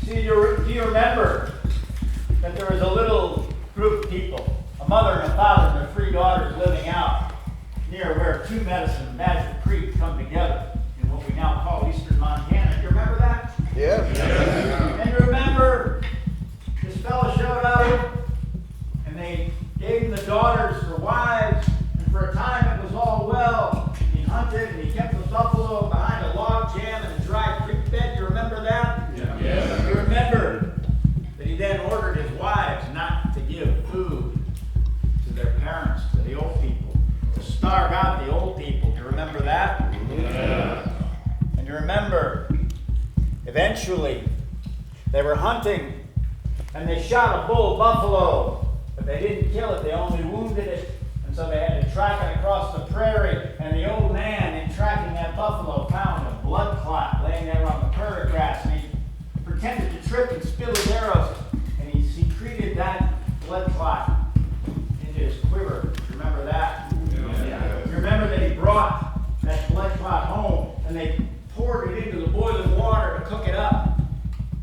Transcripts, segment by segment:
See, do you remember that there was a little group of people, a mother and a father and their 3 daughters living out near where 2 Medicine and Badger Creek come together in what we now call eastern Montana. Do you remember that? Yeah. And you remember this fellow showed up and they gave him the daughters for wives, and for a time it was all well. And he hunted and he kept the buffalo behind a log jam in a dry creek bed. You remember that? Yeah. You remember that he then ordered his wives not to give food to their parents, to the old people, to starve out the old people. Do you remember that? Yeah. And you remember, eventually, they were hunting and they shot a bull buffalo, but they didn't kill it, they only wounded it. And so they had to track it across the prairie, and the old man, in tracking that buffalo, found a blood clot laying there on the prairie grass, and he pretended to trip and spill his arrows, and he secreted that blood clot into his quiver. Remember that? Yeah. You remember that he brought that blood clot home, and they poured it into the boiling water to cook it up.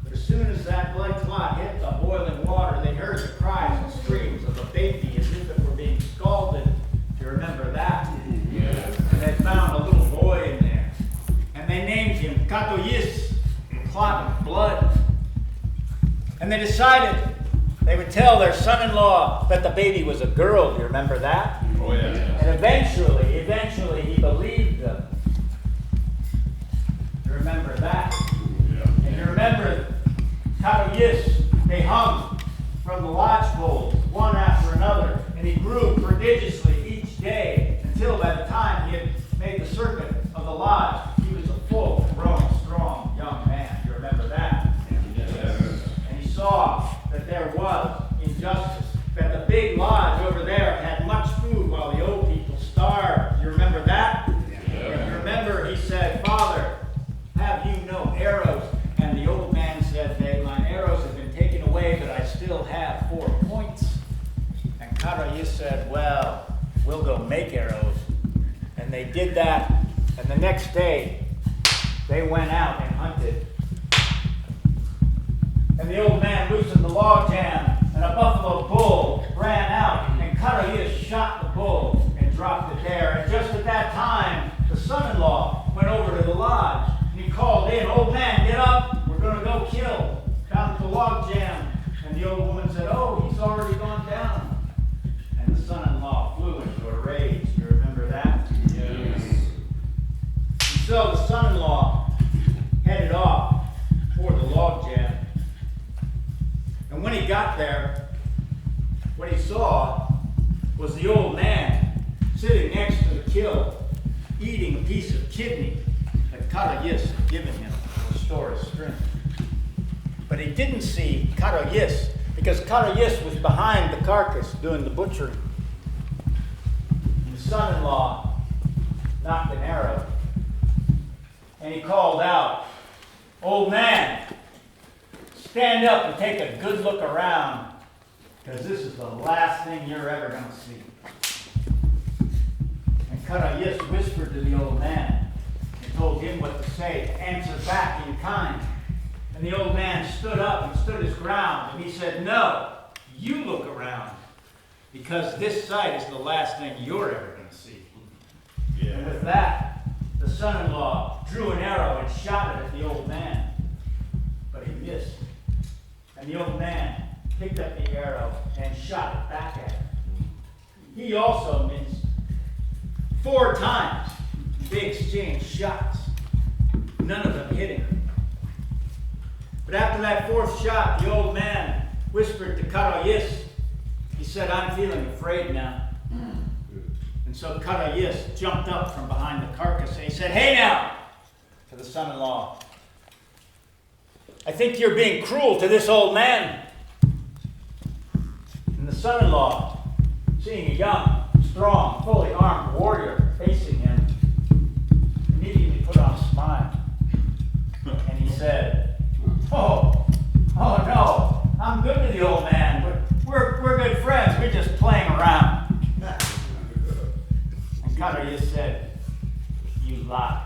But as soon as that blood clot hit the boiling water, they heard the cries and screams of a baby as if it were being scalded. Do you remember that? Yeah. And they found a little boy in there, and they named him Kut-O-Yis, clot of blood. And they decided they would tell their son-in-law that the baby was a girl. Do you remember that? Oh, yeah. And eventually he believed them. You remember that? Yeah. And you remember Kut-O-Yis, they hung from the lodge poles, one after another, and he grew prodigiously each day until by the time he had made the circuit of the lodge, he was a full-grown, strong young man. You remember that? Yes. And he saw that there was injustice, that the big lodge over there had much food while the old people starved. You remember that? And you remember he said, "Father, have you no arrows?" And the old man said, "Hey, my arrows have been taken away, but I still have 4 points." And Kut-O-Yis said, "Well, we'll go make arrows." And they did that, and the next day they went out and hunted. And the old man loosened the log jam, and a buffalo bull ran out, and Kut-O-Yis shot the bull and dropped it there. And just at that time, the son-in-law went over to the lodge, and he called in, "Old man, get up, we're going to go kill down at the log jam." And the old woman said, "Oh, he's already gone down." And the son-in-law flew into a rage. Do you remember that? Yes. And so the son-in-law headed off for the log jam. And when he got there, what he saw was the old man sitting next to the kill, eating a piece of kidney that Kut-O-Yis had given him to restore his strength. But he didn't see Kut-O-Yis because Kut-O-Yis was behind the carcass doing the butchering. And the son-in-law knocked an arrow, and he called out, "Old man, stand up and take a good look around, because this is the last thing you're ever going to see." And Kut-O-Yis whispered to the old man and told him what to say to answer back in kind. And the old man stood up and stood his ground, and he said, "No, you look around, because this sight is the last thing you're ever going to see." And with that, the son-in-law drew an arrow and shot it at the old man, but he missed. And the old man picked up the arrow and shot it back at him. He also missed. 4 times they exchanged shots. None of them hit him. But after that 4th shot, the old man whispered to Kut-O-Yis. He said, "I'm feeling afraid now." And so Kut-O-Yis jumped up from behind the carcass and he said, "Hey now," to the son-in-law, "I think you're being cruel to this old man." And the son-in-law, seeing a young, strong, fully armed warrior facing him, immediately put on a smile. And he said, Oh no, I'm good to the old man, but we're good friends, we're just playing around." And Kut-O-Yis said, "You lie."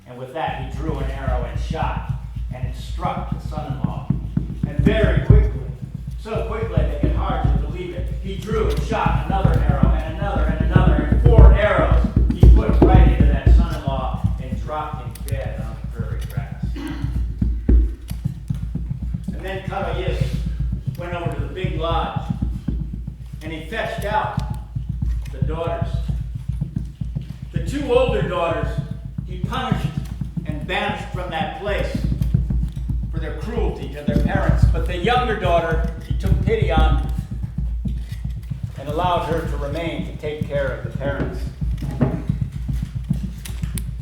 And with that, he drew an arrow and shot, and it struck the son-in-law And then Kut-O-Yis went over to the big lodge, and he fetched out the daughters. The two older daughters he punished and banished from that place for their cruelty to their parents. But the younger daughter he took pity on and allowed her to remain to take care of the parents.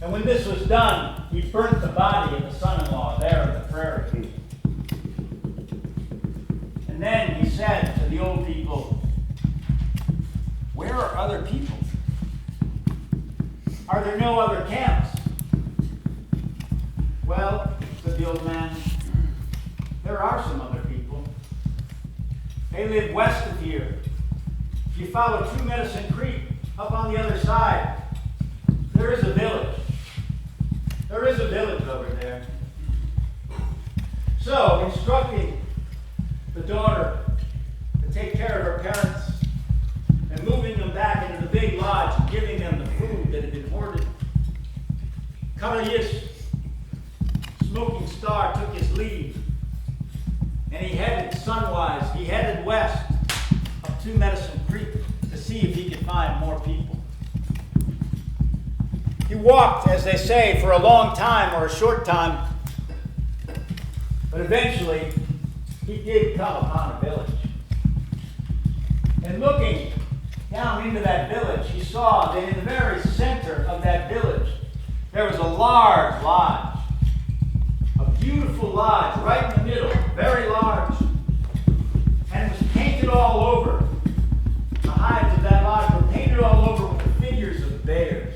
And when this was done, he burnt the body of the son-in-law there on the prairie. And then he said to the old people, "Where are other people? Are there no other camps?" "Well," said the old man, "there are some other people. They live west of here. If you follow True Medicine Creek, up on the other side, there is a village. There is a village over there." So, instructing the daughter to take care of her parents and moving them back into the big lodge and giving them the food that had been hoarded, Kut-O-Yis, Smoking Star, took his leave, and he headed sunwise. He headed west up to Medicine Creek to see if he could find more people. He walked, as they say, for a long time or a short time, but eventually he did come upon a village. And looking down into that village, he saw that in the very center of that village, there was a large lodge. A beautiful lodge right in the middle, very large. And it was painted all over. The hides of that lodge were painted all over with the figures of bears.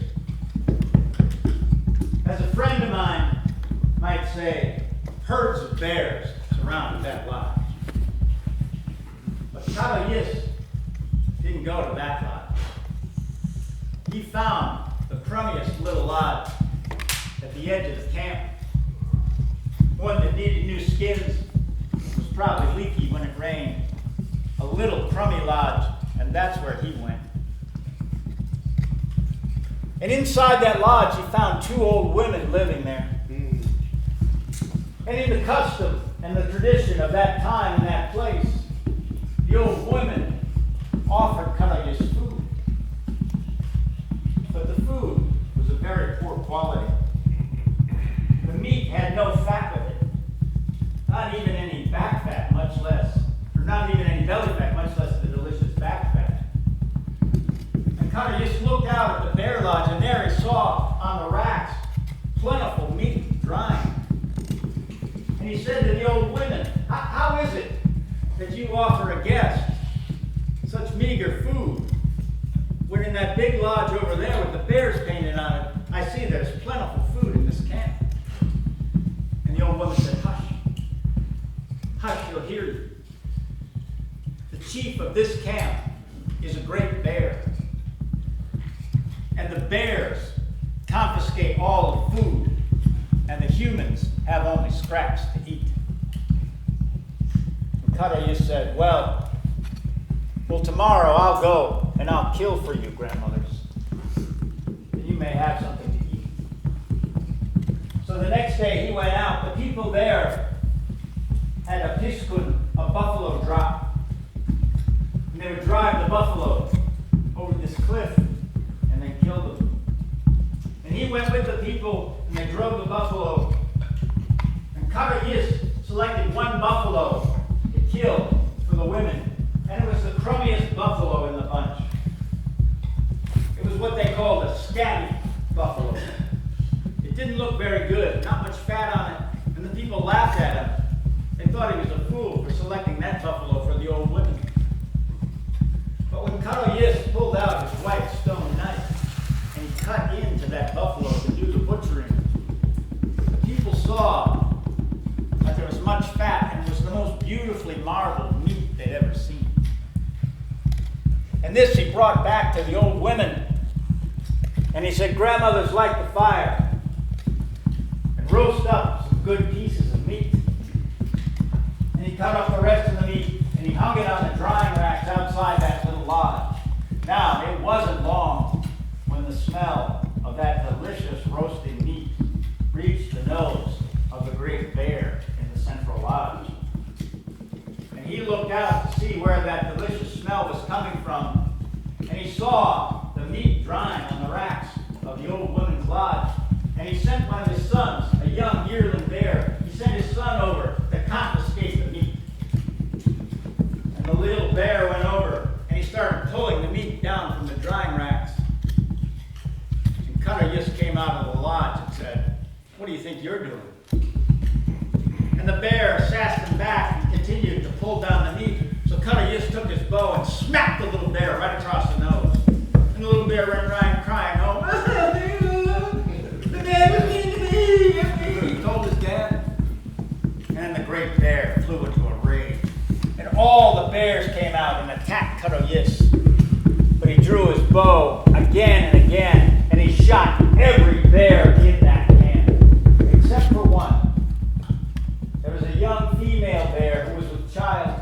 As a friend of mine might say, herds of bears surrounded that lodge. But Kut-O-Yis didn't go to that lodge. He found the crummiest little lodge at the edge of the camp. One that needed new skins, was probably leaky when it rained. A little crummy lodge, and that's where he went. And inside that lodge, he found two old women living there. And in the custom and the tradition of that time and that place, the old women offered Kut-O-Yis food. But the food was of very poor quality. The meat had no fat with it. Not even any back fat, much less, or not even any belly fat, much less the delicious back fat. And Kut-O-Yis looked out at the bear lodge, and there he saw on the racks plentiful meat drying. And he said to the old women, how is it that you offer a guest such meager food when in that big lodge over there with the bears painted on it, I see there's plentiful food in this camp?" And the old woman said, "Hush. Hush, you'll hear you. The chief of this camp is a great bear. And the bears confiscate all the food, and the humans have only scraps to eat." And Kut-O-Yis said, well, tomorrow I'll go and I'll kill for you, grandmothers, that you may have something to eat. So the next day he went out. The people there had a piskun, a buffalo drop. And they would drive the buffalo over this cliff and then kill them. And he went with the people and they drove the buffalo. And Kut-O-Yis selected one buffalo to kill for the women. And it was the crummiest buffalo in the bunch. It was what they called a scabby buffalo. It didn't look very good, not much fat on it, and the people laughed at him. They thought he was a fool for selecting that buffalo for the old women. But when Kut-O-Yis pulled out his white stone knife and he cut into that buffalo to do the butchering, the people saw that there was much fat and it was the most beautifully marbled meat they'd ever seen. And this he brought back to the old women. And he said, "Grandmothers, light the fire and roast up some good pieces of meat." And he cut up the rest of the meat and he hung it on the drying racks outside that little lodge. Now, it wasn't long when the smell of that delicious roasting meat reached the nose of the great bear in the central lodge. he looked out to see where that delicious smell was coming from, and he saw the meat drying on the racks of the old woman's lodge. And he sent one of his sons, a young yearling bear. He sent his son over to confiscate the meat. And the little bear went over, and he started pulling the meat down from the drying racks. And Kut-O-Yis came out of the lodge and said, "What do you think you're doing?" And the bear sassed him back and continued to pull down the meat. So Kut-O-Yis took his bow and smacked the little bear right across the nose. And the little bear ran around crying home. "The man was mean to me," he told his dad. And then the great bear flew into a rage. And all the bears came out and attacked Kut-O-Yis. But he drew his bow again and again, and he shot every bear in that camp, except for one. There was a young female bear who was with child,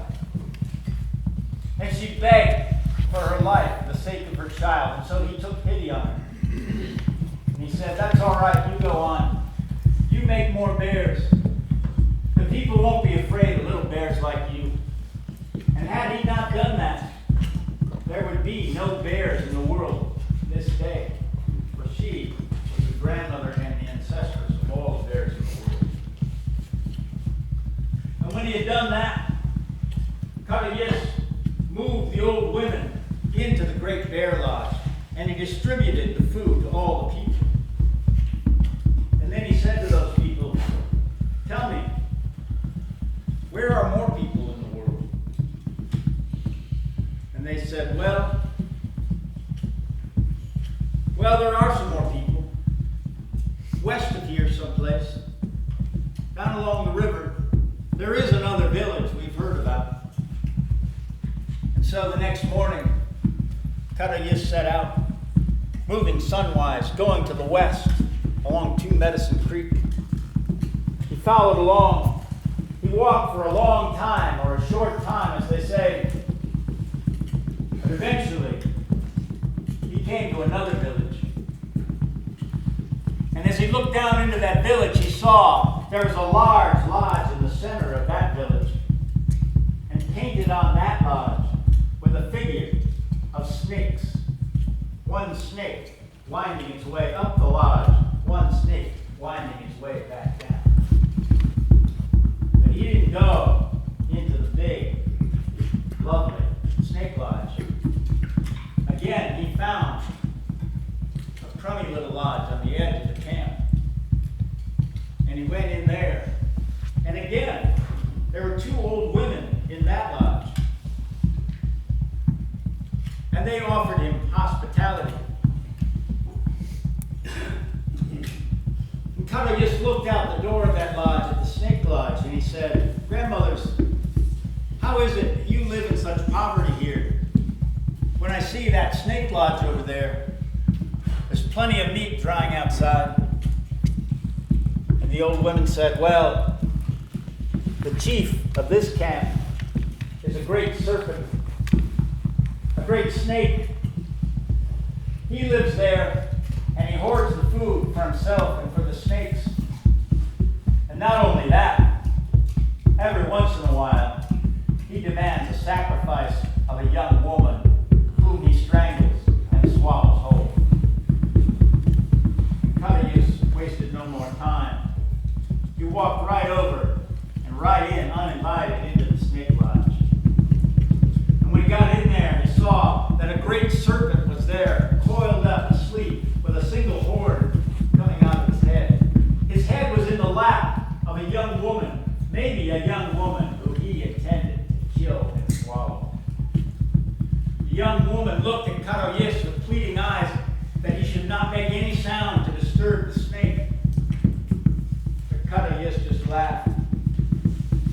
and she begged for her life for the sake of her child, and so he took pity on her. And he said, "That's all right, you go on. You make more bears. The people won't be afraid of little bears like you." And had he not done that, there would be no bears in the world this day, for she was the grandmother and the ancestress of all the bears in the world. And when he had done that, Kut-O-Yis moved the old women into the great bear lodge, and he distributed the food to all the people. And then he said to those people, "Tell me, where are more people in the world?" And they said, well, there are some more people. West of here someplace, down along the river, there is another village we've heard about." And so the next morning, Kut-O-Yis set out, moving sunwise, going to the west, along Two Medicine Creek. He followed along. He walked for a long time, or a short time, as they say. But eventually, he came to another village. And as he looked down into that village, he saw there was a large lodge in the center of that village. And painted on that lodge with a figure of snakes. One snake winding its way up the lodge, one snake winding its way back down. But he didn't go into the big, lovely snake lodge. Again, he found a crummy little lodge on the edge of the camp. And he went in there. And again, there were two old women in that lodge. And they offered him hospitality. And Kut-O-Yis looked out the door of that lodge at the snake lodge, and he said, "Grandmothers, how is it that you live in such poverty here? When I see that snake lodge over there, there's plenty of meat drying outside." And the old women said, "Well, the chief of this camp is a great serpent, a great snake. He lives there, and he hoards the food for himself and for the snakes. And not only that, every once in a while, he demands a sacrifice of a young woman whom he strangles and swallows whole." And Kut-O-Yis wasted no more time. He walked right over and right in, uninvited, into the snake lodge. And when he got in there, he saw that a great serpent was there, coiled up, asleep, with a single horn coming out of his head. His head was in the lap of a young woman, maybe a young woman who he intended to kill and swallow. The young woman looked at Kut-O-Yis with pleading eyes that he should not make any sound to disturb the snake. But Kut-O-Yis just laughed.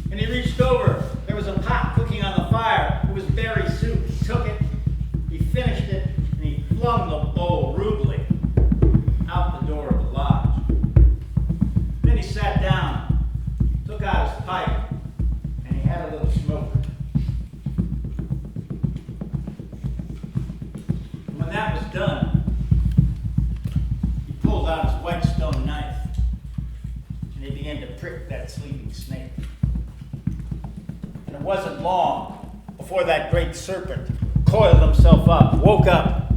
And he reached over. There was a pot cooking on the fire. It was berry soup. He took it, he finished it, and he flung the bowl rudely out the door of the lodge. Then he sat down, took out his pipe, and he had a little smoke. And when that was done, he pulled out his white stone knife, and he began to prick that sleeping snake. And wasn't long before that great serpent coiled himself up, woke up,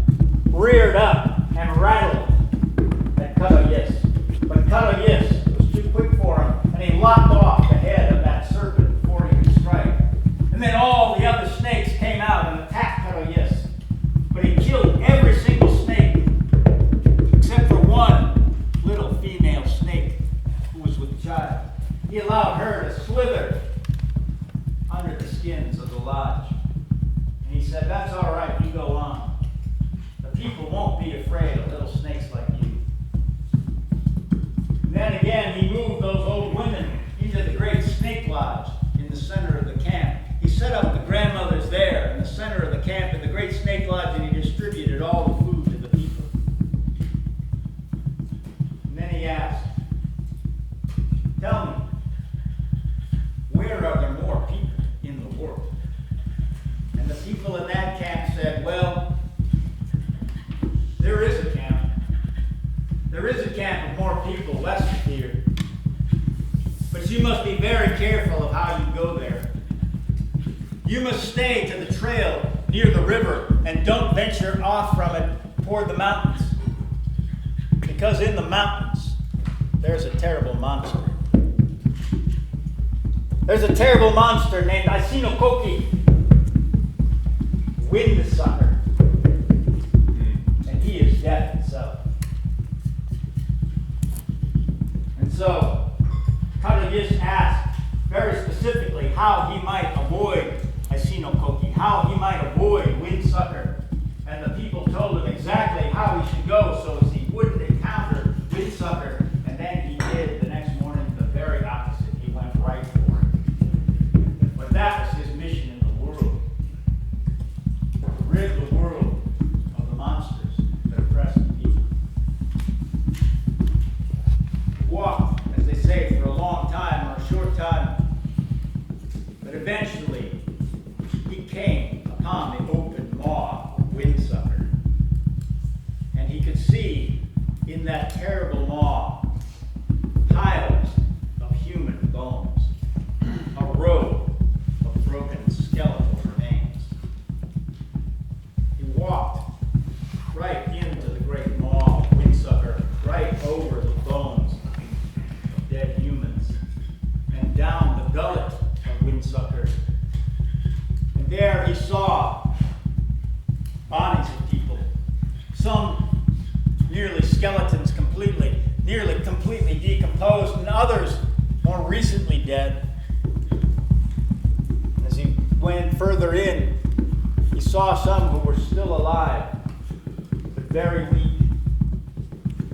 reared up, and rattled at Kut-O-Yis. But Kut-O-Yis was too quick for him, and he lopped off the head of that serpent before he could strike. And then all the other snakes came out and attacked Kut-O-Yis. But he killed every single snake, except for one little female snake who was with child. He allowed her to slither under the skins of the lodge. And he said, "That's all right, you go on. The people won't be afraid of little snakes like you." And then again, he moved those old women into the great snake lodge in the center of the camp. He set up the grandmothers there in the center of the camp in the great snake lodge, and he distributed all the food to the people. And then he asked, "Tell me, where are there more people in the world?" And the people in that camp said, "Well, there is a camp. There is a camp of more people west of here. But you must be very careful of how you go there. You must stay to the trail near the river and don't venture off from it toward the mountains. Because in the mountains, there's a terrible monster. There's a terrible monster named Isinokoki, wind sucker. And he is death itself." And so, Kut-O-Yis asked very specifically how he might avoid Isinokoki, how he might avoid Windsucker. And the people told him exactly how he should go so as he wouldn't encounter Windsucker. And then he did the next morning the very opposite. He went right for it. But that was his mission in the world. To rid the world of the monsters that oppress the people. He walked, as they say, for a long time or a short time. But eventually, he came upon the open maw of Windsucker. And he could see in that terrible maw piles of human bones, a row of broken skeletal remains. He walked right into the great maw of Windsucker, right over the bones of dead humans, and down the gullet of Windsucker. And there he saw bodies of people, some nearly skeletons nearly completely decomposed, and others more recently dead. As he went further in, he saw some who were still alive, but very weak,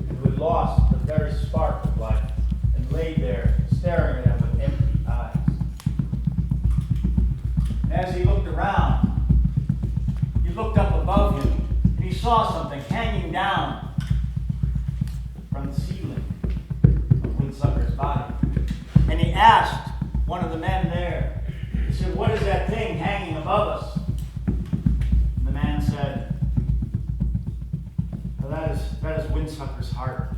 and who had lost the very spark of life, and lay there staring at him with empty eyes. And as he looked around, he looked up above him, and he saw something hanging down from the ceiling of Windsucker's body. And he asked one of the men there, he said, "What is that thing hanging above us?" And the man said, "Well, that is Windsucker's heart."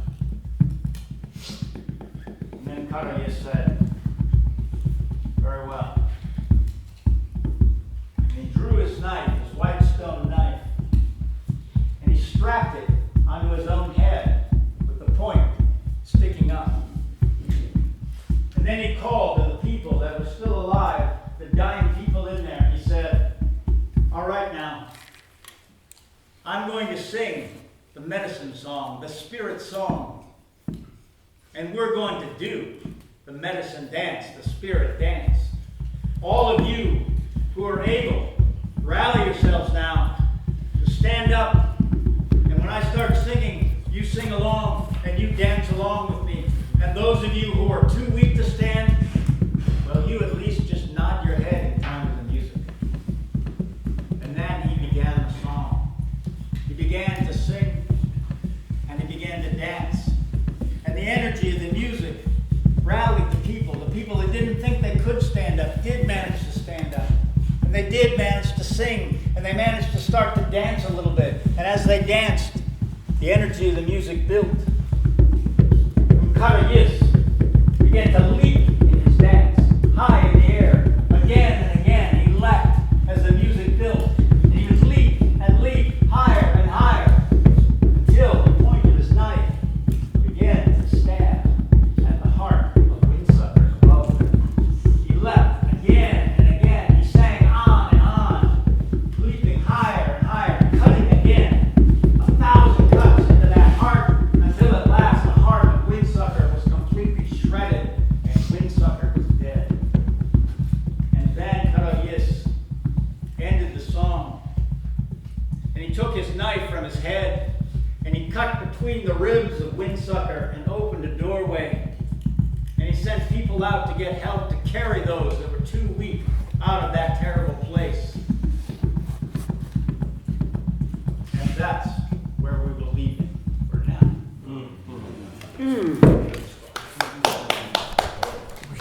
And then Kut-O-Yis said, "Very well." And he drew his knife, his white stone knife, and he strapped it onto his own head with the point sticking up. And then he called to the people that were still alive, the dying people in there. He said, "All right now, I'm going to sing the medicine song, the spirit song. And we're going to do the medicine dance, the spirit dance. All of you who are able, rally yourselves now to stand up. And when I start singing, you sing along and you dance along with me. And those of you who are too weak to stand, well, you at least just nod your head in time to the music." And then he began the song. He began to sing and he began to dance. And the energy of the music rallied the people that didn't think they could stand up, did manage to stand up. And they did manage to sing, and they managed to start to dance a little bit. And as they danced, the energy of the music built. And Kut-O-Yis began to leap in his dance, high in the air, again and again. he took his knife from his head, and he cut between the ribs of Windsucker and opened a doorway. And he sent people out to get help to carry those that were too weak out of that terrible place. And that's where we will leave it for now.